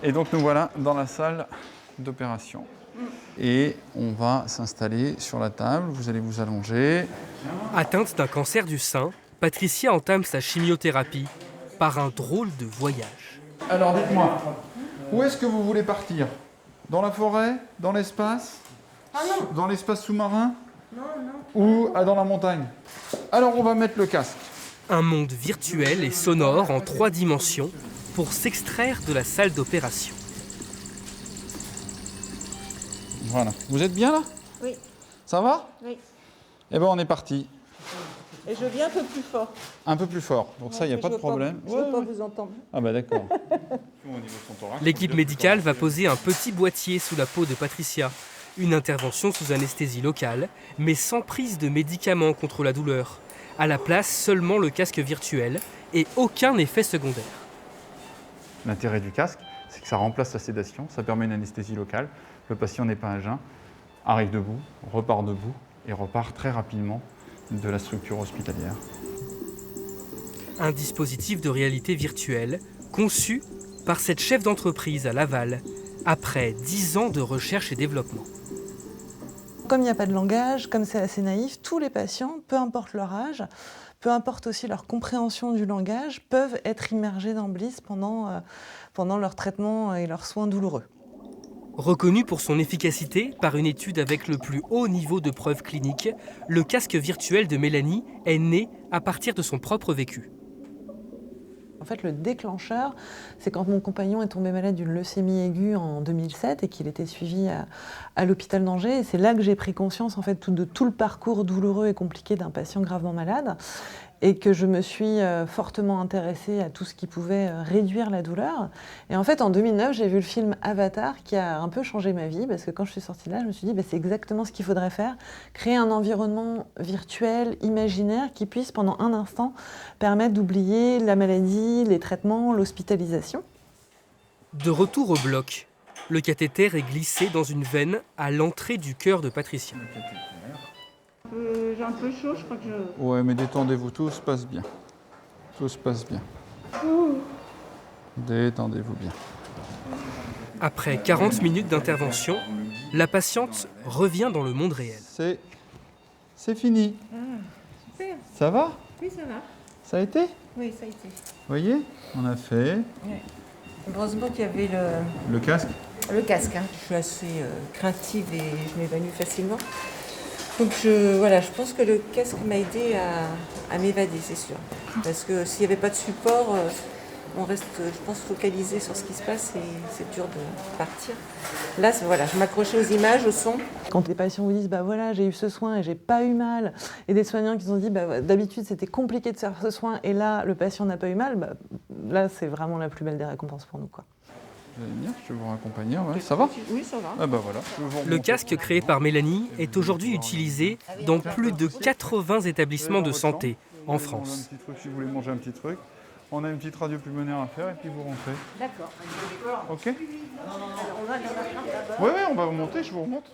Et donc nous voilà dans la salle d'opération. Et on va s'installer sur la table, vous allez vous allonger. Atteinte d'un cancer du sein, Patricia entame sa chimiothérapie par un drôle de voyage. Alors dites-moi, où est-ce que vous voulez partir? Dans la forêt? Dans l'espace? Dans l'espace sous-marin? Ou dans la montagne? Alors on va mettre le casque. Un monde virtuel et sonore en 3 dimensions pour s'extraire de la salle d'opération. Voilà. Vous êtes bien là? Oui. Ça va? Oui. Eh bien on est parti. Et je viens un peu plus fort. Un peu plus fort. Donc ça, il n'y a pas de problème. Je ne veux pas vous entendre. Ah bah d'accord. L'équipe médicale va poser un petit boîtier sous la peau de Patricia. Une intervention sous anesthésie locale, mais sans prise de médicaments contre la douleur. À la place, seulement le casque virtuel et aucun effet secondaire. L'intérêt du casque, c'est que ça remplace la sédation, ça permet une anesthésie locale. Le patient n'est pas à jeun, arrive debout, repart debout et repart très rapidement de la structure hospitalière. Un dispositif de réalité virtuelle conçu par cette chef d'entreprise à Laval après 10 ans de recherche et développement. Comme il n'y a pas de langage, comme c'est assez naïf, tous les patients, peu importe leur âge, peu importe aussi leur compréhension du langage, peuvent être immergés dans Bliss pendant leur traitement et leurs soins douloureux. Reconnu pour son efficacité par une étude avec le plus haut niveau de preuves cliniques, le casque virtuel de Mélanie est né à partir de son propre vécu. En fait, le déclencheur, c'est quand mon compagnon est tombé malade d'une leucémie aiguë en 2007 et qu'il était suivi à l'hôpital d'Angers. Et c'est là que j'ai pris conscience en fait, de tout le parcours douloureux et compliqué d'un patient gravement malade et que je me suis fortement intéressée à tout ce qui pouvait réduire la douleur. Et en fait, en 2009, j'ai vu le film Avatar qui a un peu changé ma vie parce que quand je suis sortie de là, je me suis dit c'est exactement ce qu'il faudrait faire, créer un environnement virtuel, imaginaire qui puisse pendant un instant permettre d'oublier la maladie, les traitements, l'hospitalisation. De retour au bloc, le cathéter est glissé dans une veine à l'entrée du cœur de Patricia. J'ai un peu chaud, je crois que je... Ouais, mais détendez-vous, tout se passe bien. Tout se passe bien. Détendez-vous bien. Après 40 minutes d'intervention, la patiente revient dans le monde réel. C'est fini. Super. Ça va? Oui, ça va. Ça a été? Oui, ça a été. Vous voyez? On a fait Heureusement qu'il y avait le casque. le casque. Je suis assez craintive et je m'évanouis facilement. Donc je pense que le casque m'a aidé à m'évader, c'est sûr. Parce que s'il n'y avait pas de support, on reste, je pense, focalisé sur ce qui se passe et c'est dur de partir. Là, je m'accrochais aux images, au son. Quand les patients vous disent voilà, j'ai eu ce soin et j'ai pas eu mal, et des soignants qui ont dit d'habitude c'était compliqué de faire ce soin et là le patient n'a pas eu mal, là c'est vraiment la plus belle des récompenses pour nous, quoi. Vous allez venir, je vais vous raccompagner. Ouais. Ça va? Oui, ça va. Ah bah voilà. Le casque créé par Mélanie est aujourd'hui utilisé dans plus de 80 établissements de santé en France. Un petit truc, si vous voulez manger un petit truc. On a une petite radio pulmonaire à faire et puis vous rentrez. D'accord. Ok? On va dans la chambre d'abord. Oui, on va vous monter, je vous remonte.